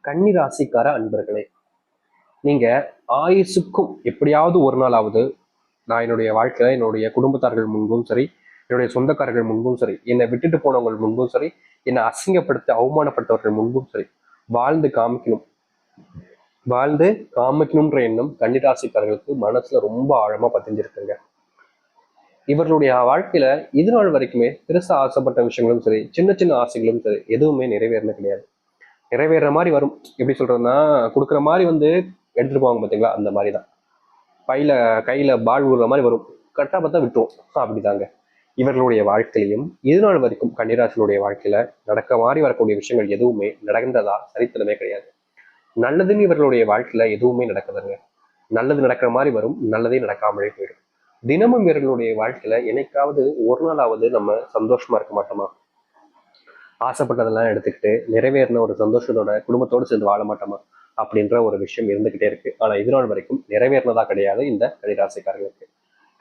கன்னிராசிக்கார அன்பர்களே, நீங்க ஆயுசுக்கும் எப்படியாவது ஒரு நாளாவது நான் என்னுடைய வாழ்க்கையில என்னுடைய குடும்பத்தார்கள் முன்பும் சரி, என்னுடைய சொந்தக்காரர்கள் முன்பும் சரி, என்னை விட்டுட்டு போனவங்க முன்பும் சரி, என்னை அசிங்கப்படுத்தி அவமானப்பட்டவர்கள் முன்பும் சரி, வாழ்ந்து காமிக்கணும். வாழ்ந்து காமிக்கணும்ன்ற எண்ணம் கன்னிராசிக்காரர்களுக்கு மனசுல ரொம்ப ஆழமா பதிஞ்சிருக்குங்க. இவர்களுடைய வாழ்க்கையில இது நாள் வரைக்குமே பெருசா ஆசைப்பட்ட விஷயங்களும் சரி, சின்ன சின்ன ஆசைகளும் சரி, எதுவுமே நிறைவேறின கிடையாது. நிறைவேற மாதிரி வரும். எப்படி சொல்றதுன்னா, கொடுக்குற மாதிரி எடுத்துட்டு போவாங்க பார்த்தீங்களா, அந்த மாதிரி தான். கையில பால் விடுற மாதிரி வரும், கரெக்டாக பார்த்தா விட்டுரும். அப்படிதாங்க இவர்களுடைய வாழ்க்கையிலையும் இது நாள் வரைக்கும் கன்னிராசினுடைய வாழ்க்கையில நடக்க மாதிரி வரக்கூடிய விஷயங்கள் எதுவுமே நடந்ததா சரித்திரமே கிடையாது. நல்லதுன்னு இவர்களுடைய வாழ்க்கையில எதுவுமே நடக்குதுங்க. நல்லது நடக்கிற மாதிரி வரும், நல்லதே நடக்காமலே போயிடும். தினமும் இவர்களுடைய வாழ்க்கையில என்னைக்காவது ஒரு நாளாவது நம்ம சந்தோஷமா இருக்க மாட்டோமா? ஆசைப்பட்டதெல்லாம் எடுத்துக்கிட்டு நிறைவேறின ஒரு சந்தோஷத்தோட குடும்பத்தோடு சேர்ந்து வாழ மாட்டோமா அப்படின்ற ஒரு விஷயம் இருந்துகிட்டே இருக்கு. ஆனா இது நாள் வரைக்கும் நிறைவேறினதா கிடையாது இந்த கன்னிராசிக்காரர்களுக்கு.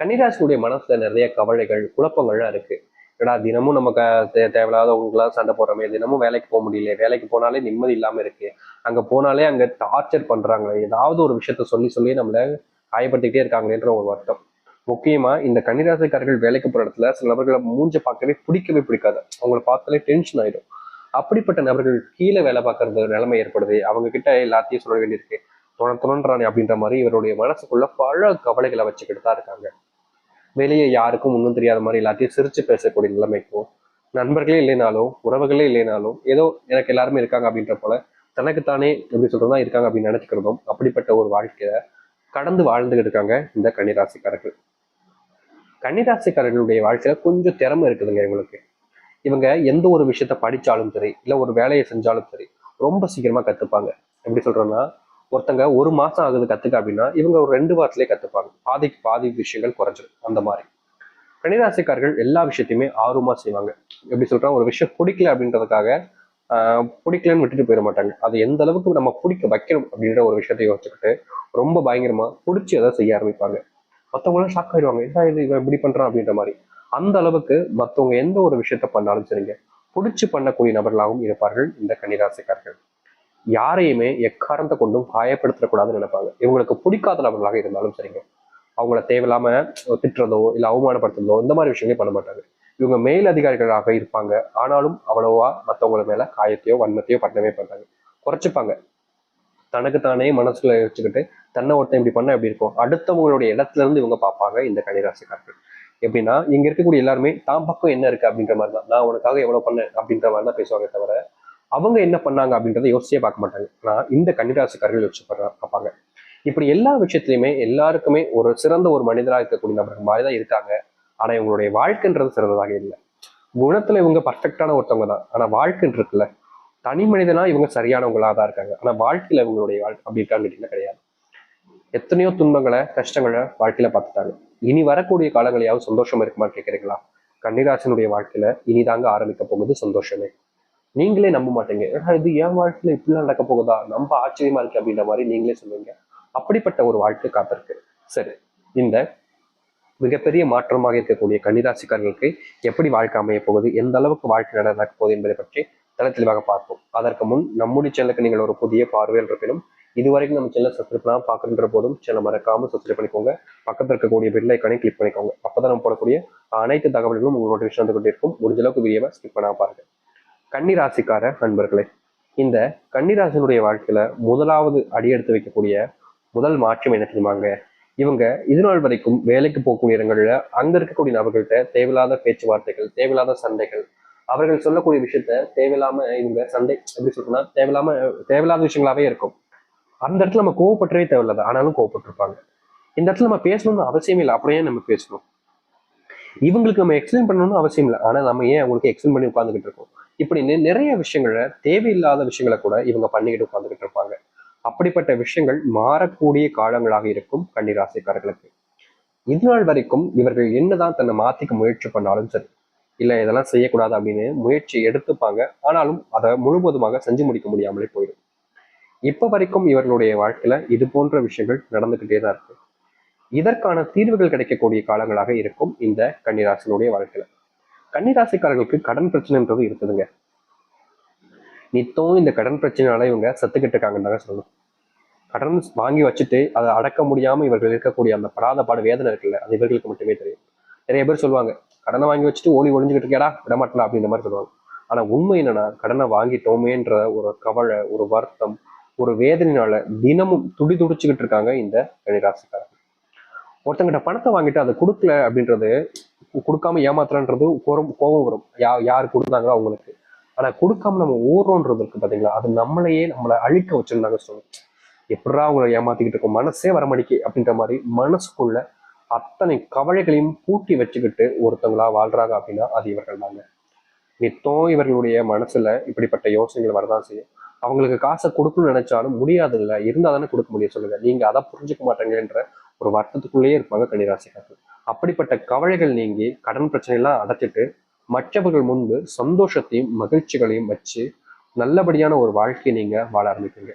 கன்னிராசியுடைய மனசுல நிறைய கவலைகள் குழப்பங்கள்லாம் இருக்கு. ஏடா தினமும் நம்ம தேவையில்லாதவங்களாம் சண்டை போடுறோமே, தினமும் வேலைக்கு போக முடியல, வேலைக்கு போனாலே நிம்மதி இல்லாம இருக்கு, அங்க போனாலே அங்க டார்ச்சர் பண்றாங்க, ஏதாவது ஒரு விஷயத்த சொல்லி சொல்லி நம்மள காயப்படுத்திக்கிட்டே இருக்காங்களேன்ற ஒரு வருத்தம். முக்கியமா இந்த கன்னிராசிக்காரர்கள் வேலைக்கு போற இடத்துல சில நபர்களை மூஞ்ச பார்க்கவே பிடிக்காது, அவங்கள பார்த்தாலே டென்ஷன் ஆயிடும். அப்படிப்பட்ட நபர்கள் கீழே வேலை பார்க்கறது நிலைமை ஏற்படுது. அவங்க கிட்ட எல்லாத்தையும் சொல்ல வேண்டியிருக்கு, தோன்றானே அப்படின்ற மாதிரி இவருடைய மனசுக்குள்ள பல கவலைகளை வச்சுக்கிட்டு தான் இருக்காங்க. வெளியே யாருக்கும் ஒன்றும் தெரியாத மாதிரி எல்லாத்தையும் சிரிச்சு பேசக்கூடிய நிலைமைக்கும், நண்பர்களே இல்லைனாலும் உறவுகளே இல்லைனாலும் ஏதோ எனக்கு எல்லாருமே இருக்காங்க அப்படின்ற போல தனக்குத்தானே எப்படி சொல்றதுதான் இருக்காங்க அப்படின்னு நினைச்சுக்கிறதும், அப்படிப்பட்ட ஒரு வாழ்க்கையை கடந்து வாழ்ந்துகிட்டு இருக்காங்க இந்த கன்னிராசிக்காரர்கள். கன்னிராசிக்காரர்களுடைய வாழ்க்கையில கொஞ்சம் திறமை இருக்குதுங்க இவங்களுக்கு. இவங்க எந்த ஒரு விஷயத்த படிச்சாலும் சரி, இல்லை ஒரு வேலையை செஞ்சாலும் சரி, ரொம்ப சீக்கிரமா கத்துப்பாங்க. எப்படி சொல்றோம்னா, ஒருத்தங்க ஒரு மாசம் ஆகுது கத்துக்க அப்படின்னா இவங்க ஒரு 2 வாரத்திலே கத்துப்பாங்க. பாதிக்கு பாதி விஷயங்கள் குறைஞ்சிடும். அந்த மாதிரி கன்னிராசிக்காரர்கள் எல்லா விஷயத்தையுமே ஆர்வமா செய்வாங்க. எப்படி சொல்றோம், ஒரு விஷயம் பிடிக்கல அப்படின்றதுக்காக பிடிக்கலன்னு விட்டுட்டு போயிட மாட்டாங்க. அது எந்த அளவுக்கு நம்ம பிடிக்க வைக்கணும் அப்படின்ற ஒரு விஷயத்தை யோசிச்சுக்கிட்டு ரொம்ப பயங்கரமா பிடிச்சி அதை செய்ய ஆரம்பிப்பாங்க. மற்றவங்களாம் ஷாக் ஆயிடுவாங்க, என்ன இது இவன் இப்படி பண்றான் அப்படின்ற மாதிரி. அந்த அளவுக்கு மற்றவங்க எந்த ஒரு விஷயத்த பண்ணாலும் சரிங்க, பிடிச்சு பண்ணக்கூடிய நபர்களாகவும் இருப்பார்கள் இந்த கன்னிராசிக்காரர்கள். யாரையுமே எக்காரணத்தை கொண்டும் காயப்படுத்தக்கூடாதுன்னு நினைப்பாங்க. இவங்களுக்கு பிடிக்காத நபர்களாக இருந்தாலும் சரிங்க, அவங்கள தேவையில்லாம திட்டுறதோ இல்லை அவமானப்படுத்துறதோ இந்த மாதிரி விஷயங்களே பண்ண மாட்டாங்க. இவங்க மேல் அதிகாரிகளாக இருப்பாங்க, ஆனாலும் அவ்வளவா மற்றவங்க மேல காயத்தையோ வன்மத்தையோ பண்ணவே பண்ணாங்க, குறைச்சிப்பாங்க. தனக்கு தானே மனசுல வச்சுக்கிட்டு தன்னை ஒருத்தன் இப்படி பண்ண எப்படி இருக்கும், அடுத்தவங்களுடைய இடத்துல இருந்து இவங்க பார்ப்பாங்க இந்த கன்னிராசிக்காரர்கள். எப்படின்னா, இங்க இருக்கக்கூடிய எல்லாருமே தான் பக்கம் என்ன இருக்கு அப்படின்ற மாதிரி தான், நான் உனக்காக எவ்வளவு பண்ணேன் அப்படின்ற மாதிரி தான் பேசுவாங்க தவிர அவங்க என்ன பண்ணாங்க அப்படின்றத யோசிச்சே பார்க்க மாட்டாங்க. நான் இந்த கன்னிராசிக்காரர்கள் யோசிச்சு பார்ப்பாங்க. இப்படி எல்லா விஷயத்திலையுமே எல்லாருக்குமே ஒரு சிறந்த ஒரு மனிதராக இருக்கக்கூடிய நபர்கள் மாதிரி தான் இருக்காங்க. ஆனா இவங்களுடைய வாழ்க்கைன்றது சிறந்ததாக இல்லை. குணத்துல இவங்க பர்ஃபெக்டான ஒருத்தவங்க தான், ஆனா வாழ்க்கைன்னு இருக்குல்ல, தனி மனிதனா இவங்க சரியானவங்களா தான் இருக்காங்க. ஆனா வாழ்க்கையில இவங்களுடைய அப்படி இருக்கான்னு கேட்டீங்கன்னா கிடையாது. எத்தனையோ துன்பங்களை கஷ்டங்களை வாழ்க்கையில பார்த்துட்டாங்க. இனி வரக்கூடிய காலங்களையாவது சந்தோஷமா இருக்குமான்னு கேட்குறீங்களா? கன்னிராசினுடைய வாழ்க்கையில இனிதாங்க ஆரம்பிக்க போகுது சந்தோஷமே. நீங்களே நம்ப மாட்டீங்க, ஏன்னா இது என் வாழ்க்கையில இப்படிலாம் நடக்க போகுதா, நம்ம ஆச்சரியமா இருக்கு அப்படின்ற மாதிரி நீங்களே சொல்லுவீங்க. அப்படிப்பட்ட ஒரு வாழ்க்கை காத்திருக்கு. சரி, இந்த மிகப்பெரிய மாற்றமாக இருக்கக்கூடிய கன்னிராசிக்காரர்களுக்கு எப்படி வாழ்க்கை அமைய போகுது, எந்த அளவுக்கு வாழ்க்கை நடக்க போகுது என்பதை பற்றி தலை தெளிவாக பார்ப்போம். அதற்கு முன் நம்முடைய சேனலுக்கு நீங்கள் ஒரு புதிய பார்வையில் இருப்பினும் இதுவரைக்கும் நம்ம சேனல் சப்ஸ்கிரைப் பண்ணாமல் பார்க்குற போதும் சேனல் மறக்காம சப்ஸ்கிரைப் பண்ணிக்கோங்க. பக்கத்தில் இருக்கக்கூடிய பெல் ஐக்கானை கிளிக் பண்ணிக்கோங்க. அப்பதான் நம்ம போடக்கூடிய அனைத்து தகவல்களும் உங்களுக்கு நோட்டிஃபிகேஷன் வந்து கொண்டே இருக்கும். முடிஞ்ச அளவுக்கு வீடியோவை ஸ்கிப் பண்ணாம பாருங்க. கன்னிராசிக்கார நண்பர்களே, இந்த கன்னிராசினுடைய வாழ்க்கையில முதலாவது அடியெடுத்து வைக்கக்கூடிய முதல் மாற்றம் என்ன தெரியுமாங்க? இவங்க இது நாள் வரைக்கும் வேலைக்கு போகக்கூடிய இடங்கள்ல அங்க இருக்கக்கூடிய நபர்கள்ட்ட தேவையில்லாத பேச்சுவார்த்தைகள், தேவையில்லாத சண்டைகள், அவர்கள் சொல்லக்கூடிய விஷயத்த தேவையில்லாம இவங்க சண்டை எப்படி சொல்றோம்னா தேவையில்லாத விஷயங்களாவே இருக்கும். அந்த இடத்துல நம்ம கோவப்பட்டவே தேவையில்லாத, ஆனாலும் கோவப்பட்டிருப்பாங்க. இந்த இடத்துல நம்ம பேசணும்னு அவசியம் இல்லை, அப்படியே நம்ம பேசணும். இவங்களுக்கு நம்ம எக்ஸ்பிளைன் பண்ணணும்னு அவசியம் இல்லை, ஆனா நம்ம ஏன் அவங்களுக்கு எக்ஸ்பிளைன் பண்ணி உட்காந்துக்கிட்டு இருக்கோம்? இப்படின்னு நிறைய விஷயங்களை, தேவையில்லாத விஷயங்களை கூட இவங்க பண்ணிக்கிட்டு உட்காந்துக்கிட்டு இருப்பாங்க. அப்படிப்பட்ட விஷயங்கள் மாறக்கூடிய காலங்களாக இருக்கும் கன்னிராசிக்காரர்களுக்கு. இது நாள் வரைக்கும் இவர்கள் என்னதான் தன்னை மாத்திக்க முயற்சி பண்ணாலும் சரி, இல்லை இதெல்லாம் செய்யக்கூடாது அப்படின்னு முயற்சி எடுத்துப்பாங்க, ஆனாலும் அதை முழுவதுமாக செஞ்சு முடிக்க முடியாமலே போயிடும். இப்ப வரைக்கும் இவர்களுடைய வாழ்க்கையில இது போன்ற விஷயங்கள் நடந்துகிட்டே தான் இருக்கு. இதற்கான தீர்வுகள் கிடைக்கக்கூடிய காலங்களாக இருக்கும் இந்த கன்னிராசினுடைய வாழ்க்கையில. கன்னிராசிக்காரர்களுக்கு கடன் பிரச்சனைன்றது இருக்குதுங்க. நித்தம் இந்த கடன் பிரச்சனையால இவங்க செத்துக்கிட்டு இருக்காங்கன்னு தாங்க சொல்லணும். கடன் வாங்கி வச்சுட்டு அதை அடக்க முடியாம இவர்கள் இருக்கக்கூடிய அந்த படாத பாடு வேதனை இருக்குல்ல, அது இவர்களுக்கு மட்டுமே தெரியும். நிறைய பேர் சொல்லுவாங்க, கடனை வாங்கி வச்சுட்டு ஓடி ஒளிஞ்சுக்கிட்டு இருக்கேடா விடமாட்டா அப்படின்ற மாதிரி சொல்லுவாங்க. ஆனா உண்மை என்னன்னா, கடனை வாங்கிட்டோமேன்ற ஒரு கவலை, ஒரு வருத்தம், ஒரு வேதனையினால தினமும் துடிச்சுக்கிட்டு இருக்காங்க இந்த கன்னிராசிக்காரங்க. ஒருத்தங்கிட்ட பணத்தை வாங்கிட்டு அதை கொடுக்கல அப்படின்றது, கொடுக்காம ஏமாத்துறன்றது கோபம் வரும். யாரு கொடுத்தாங்களோ அவங்களுக்கு. ஆனா கொடுக்காம நம்ம ஓடுறோன்றது இருக்கு பாத்தீங்களா, அது நம்மளை அழிக்க வச்சிருந்தாங்க சொல்லணும். எப்படா அவங்களை ஏமாத்திக்கிட்டு இருக்கும், மனசே வரமடிக்கு அப்படின்ற மாதிரி மனசுக்குள்ள அத்தனை கவலைகளையும் பூட்டி வச்சுக்கிட்டு ஒருத்தங்களா வாழ்றாங்க அப்படின்னா அது இவர்கள் தாங்க. நித்தம் இவர்களுடைய மனசுல இப்படிப்பட்ட யோசனைகள் வரதான் செய்யும். அவங்களுக்கு காசை கொடுக்கணும்னு நினைச்சாலும் முடியாது இல்லை, இருந்தா தானே கொடுக்க முடியும் சொல்லுங்க. நீங்க அதை புரிஞ்சுக்க மாட்டேங்கன்ற ஒரு வருத்தத்துக்குள்ளேயே இருப்பாங்க கன்னிராசிக்காரர்கள். அப்படிப்பட்ட கவலைகள் நீங்கி கடன் பிரச்சனை எல்லாம் அடைச்சிட்டு மற்றவர்கள் முன்பு சந்தோஷத்தையும் மகிழ்ச்சிகளையும் வச்சு நல்லபடியான ஒரு வாழ்க்கையை நீங்க வாழ ஆரம்பிப்பீங்க.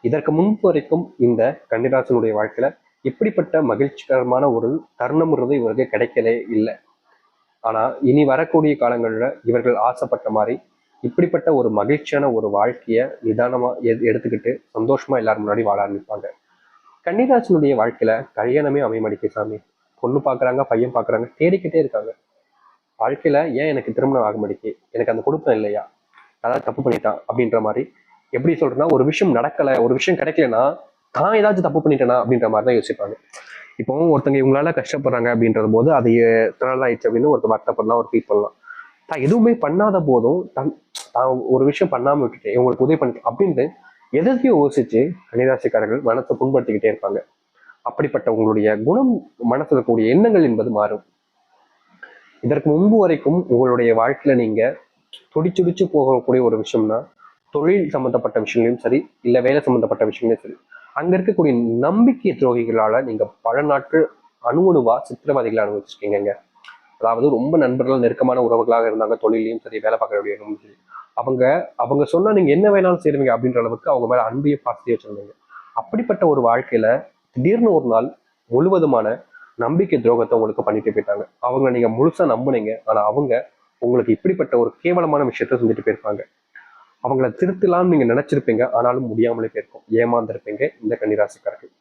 இதற்கு முன்பு வரைக்கும் இந்த கன்னிராசினுடைய வாழ்க்கையில இப்படிப்பட்ட மகிழ்ச்சிகரமான ஒரு தருணம்ன்றது இவருக்கு கிடைக்கலே இல்லை. ஆனா இனி வரக்கூடிய காலங்கள்ல இவர்கள் ஆசைப்பட்ட மாதிரி இப்படிப்பட்ட ஒரு மகிழ்ச்சியான ஒரு வாழ்க்கைய நிதானமா எடுத்துக்கிட்டு சந்தோஷமா எல்லாரும் முன்னாடி வாழ ஆரம்பிப்பாங்க. கன்னிராசினுடைய வாழ்க்கையில கல்யாணமே அமைமடிக்கு சாமி. பொண்ணு பாக்குறாங்க, பையன் பாக்குறாங்க, தேடிக்கிட்டே இருக்காங்க. வாழ்க்கையில ஏன் எனக்கு திருமணம் ஆக மாட்டேங்குது, எனக்கு அந்த குடும்பம் இல்லையா, அதாவது தப்பு பண்ணிட்டான் அப்படின்ற மாதிரி. எப்படி சொல்றேன்னா, ஒரு விஷயம் நடக்கல, ஒரு விஷயம் கிடைக்கலன்னா தான் ஏதாச்சும் தப்பு பண்ணிட்டேனா அப்படின்ற மாதிரி தான் யோசிப்பாங்க. இப்போ ஒருத்தங்க இவங்களால கஷ்டப்படுறாங்க அப்படின்றது போது அது எத்தனை நாள் ஆயிடுச்சு அப்படின்னு ஒருத்தர் வருத்தப்படலாம், ஒரு ஃபீல் பண்ணலாம். தான் எதுவுமே பண்ணாத போதும் தான் ஒரு விஷயம் பண்ணாம விட்டுட்டு இவங்களுக்கு உதவி பண்ணி அப்படின்ட்டு எதையும் யோசிச்சு கன்னிராசிக்காரர்கள் மனசை புண்படுத்திக்கிட்டே இருப்பாங்க. அப்படிப்பட்ட உங்களுடைய குணம், மனசுல கூடிய எண்ணங்கள் என்பது மாறும். இதற்கு முன்பு வரைக்கும் உங்களுடைய வாழ்க்கையில நீங்க துடிச்சுடிச்சு போகக்கூடிய ஒரு விஷயம்னா, தொழில் சம்பந்தப்பட்ட விஷயங்களையும் சரி, இல்ல வேலை சம்பந்தப்பட்ட விஷயங்களையும் சரி, அங்க இருக்கக்கூடிய நம்பிக்கை துரோகிகளால நீங்க பல நாட்கள் அணுவணுவா சித்திரவதைகளை அனுபவிச்சிருக்கீங்க. அதாவது ரொம்ப நண்பர்கள், நெருக்கமான உறவுகளாக இருந்தாங்க, தொழிலையும் சரி, வேலை பார்க்கக்கூடிய சரி, அவங்க அவங்க சொன்னா நீங்க என்ன வேணாலும் செய்வீங்க அப்படின்ற அளவுக்கு அவங்க மேல அன்பையும் பாசத்தையும் வச்சிருந்தீங்க. அப்படிப்பட்ட ஒரு வாழ்க்கையில திடீர்னு ஒரு நாள் முழுவதுமான நம்பிக்கை துரோகத்தை உங்களுக்கு பண்ணிட்டு போயிட்டாங்க. அவங்க நீங்க முழுசா நம்புனீங்க, ஆனா அவங்க உங்களுக்கு இப்படிப்பட்ட ஒரு கேவலமான விஷயத்த செஞ்சுட்டு போயிருப்பாங்க. அவங்கள திருத்தலாம்னு நீங்க நினைச்சிருப்பீங்க, ஆனாலும் முடியாமலே போயிருக்கும். ஏமாந்திருப்பீங்க இந்த கன்னிராசிக்காரர்கள்.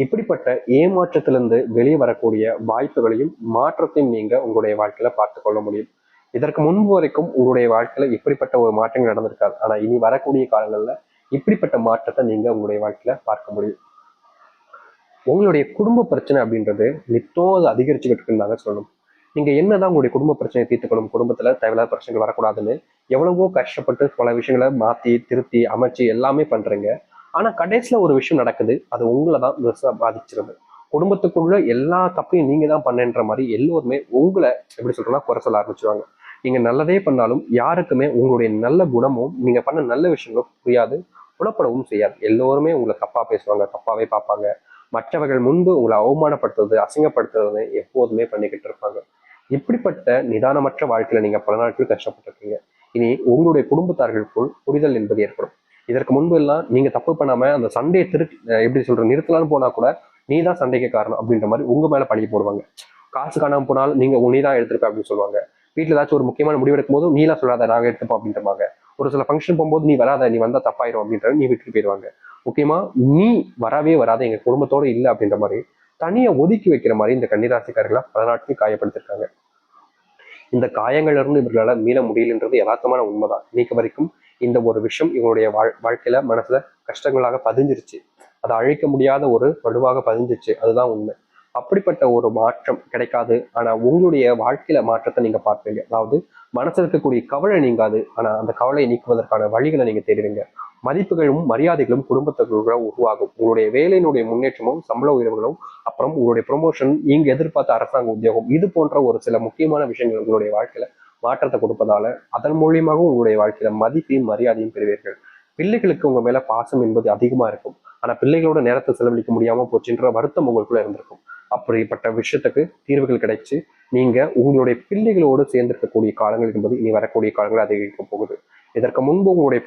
இப்படிப்பட்ட ஏமாற்றத்திலிருந்து வெளியே வரக்கூடிய வாய்ப்புகளையும் மாற்றத்தையும் நீங்க உங்களுடைய வாழ்க்கையில பார்த்து கொள்ள முடியும். இதற்கு முன்பு வரைக்கும் உங்களுடைய வாழ்க்கையில இப்படிப்பட்ட ஒரு மாற்றங்கள் நடந்திருக்காது. ஆனா இனி வரக்கூடிய காலங்கள்ல இப்படிப்பட்ட மாற்றத்தை நீங்க உங்களுடைய வாழ்க்கையில பார்க்க முடியும். உங்களுடைய குடும்ப பிரச்சனை அப்படின்றது நித்தம் அது அதிகரிச்சுக்கிட்டு இருந்தாங்க சொல்லணும். நீங்க என்னதான் உங்களுடைய குடும்ப பிரச்சனையை தீர்த்துக்கணும், குடும்பத்துல தேவையில்லாத பிரச்சனைகள் வரக்கூடாதுன்னு எவ்வளவோ கஷ்டப்பட்டு பல விஷயங்களை மாத்தி திருத்தி அமைச்சு எல்லாமே பண்றீங்க. ஆனா கடைசியில ஒரு விஷயம் நடக்குது, அது உங்களை தான் பெருசா பாதிச்சிருது. குடும்பத்துக்குள்ள எல்லா தப்பையும் நீங்க தான் பண்ணன்ற மாதிரி எல்லோருமே உங்களை எப்படி சொல்றேன்னா குறை சொல்ல ஆரம்பிச்சுவாங்க. நீங்க நல்லதே பண்ணாலும் யாருக்குமே உங்களுடைய நல்ல குணமும் நீங்க பண்ண நல்ல விஷயங்களும் புரியாது, புலப்படவும் செய்யாது. எல்லோருமே உங்களை தப்பா பேசுவாங்க, தப்பாவே பார்ப்பாங்க. மற்றவர்கள் முன்பு உங்களை அவமானப்படுத்துறது, அசிங்கப்படுத்துறது எப்போதுமே பண்ணிக்கிட்டு இருப்பாங்க. இப்படிப்பட்ட நிதானமற்ற வாழ்க்கையில நீங்க பல நாட்கள் கஷ்டப்பட்டிருக்கீங்க. இனி உங்களுடைய குடும்பத்தார்களுக்குள் புரிதல் என்பது ஏற்படும். இதற்கு முன்பு எல்லாம் நீங்க தப்பு பண்ணாம அந்த சண்டையை எப்படி சொல்ற நிறுத்தலாம்னு போனா கூட நீ தான் சண்டைக்கு காரணம் அப்படின்ற மாதிரி உங்க மேல பழி போடுவாங்க. காசு காணாம போனாலும் நீ தான் எடுத்திருப்ப அப்படின்னு சொல்லுவாங்க. வீட்டுல ஏதாச்சும் ஒரு முக்கியமான முடிவு எடுக்கும் போது நீ எல்லாம் சொல்லாத, நாங்க எடுத்துப்போம் அப்படின்றவாங்க. ஒரு சில ஃபங்க்ஷன் போகும்போது நீ வராத, நீ வந்தா தப்பாயிரும் அப்படின்ற நீ விட்டுட்டு போயிடுவாங்க. முக்கியமா நீ வரவே வராத, எங்க குடும்பத்தோட இல்லை அப்படின்ற மாதிரி தனியா ஒதுக்கி வைக்கிற மாதிரி இந்த கன்னிராசிக்காரர்களை பல நாட்கள் காயப்படுத்திருக்காங்க. இந்த காயங்கள்ல இருந்து இவர்களால மீள முடியலன்றது யதார்த்தமான உண்மைதான். இன்னைக்கு வரைக்கும் இந்த ஒரு விஷயம் இவங்களுடைய வாழ்க்கையில மனசுல கஷ்டங்களாக பதிஞ்சிருச்சு. அதை அழிக்க முடியாத ஒரு வலுவாக பதிஞ்சிருச்சு, அதுதான் உண்மை. அப்படிப்பட்ட ஒரு மாற்றம் கிடைக்காது. ஆனா உங்களுடைய வாழ்க்கையில மாற்றத்தை நீங்க பார்ப்பீங்க. அதாவது மனசுல இருக்கக்கூடிய கவலை நீங்காது, ஆனா அந்த கவலையை நீக்குவதற்கான வழிகளை நீங்க தேடுவீங்க. மதிப்புகளும் மரியாதைகளும் குடும்பத்துக்குள்ள உருவாகும். உங்களுடைய வேலையினுடைய முன்னேற்றமும் சம்பள உயர்வுகளும், அப்புறம் உங்களுடைய ப்ரொமோஷன், நீங்க எதிர்பார்த்த அரசாங்க உத்தியோகம், இது போன்ற ஒரு சில முக்கியமான விஷயங்கள் உங்களுடைய வாழ்க்கையில மாற்றத்தை கொடுப்பதால அதன் மூலியமாகவும் உங்களுடைய வாழ்க்கையில மதிப்பையும் மரியாதையும் பெறுவீர்கள். பிள்ளைகளுக்கு உங்க மேல பாசம் என்பது அதிகமா இருக்கும். ஆனா பிள்ளைகளோட நேரத்தை செலவழிக்க முடியாம போச்சுன்ற வருத்தம் உங்களுக்குள்ள இருந்திருக்கும். அப்படிப்பட்ட விஷயத்துக்கு தீர்வுகள் கிடைச்சு நீங்க உங்களுடைய பிள்ளைகளோடு சேர்ந்திருக்கக்கூடிய காலங்கள் என்பது இனி வரக்கூடிய காலங்கள் அதிகரிக்க போகுது. இதற்கு முன்பு உங்களுடைய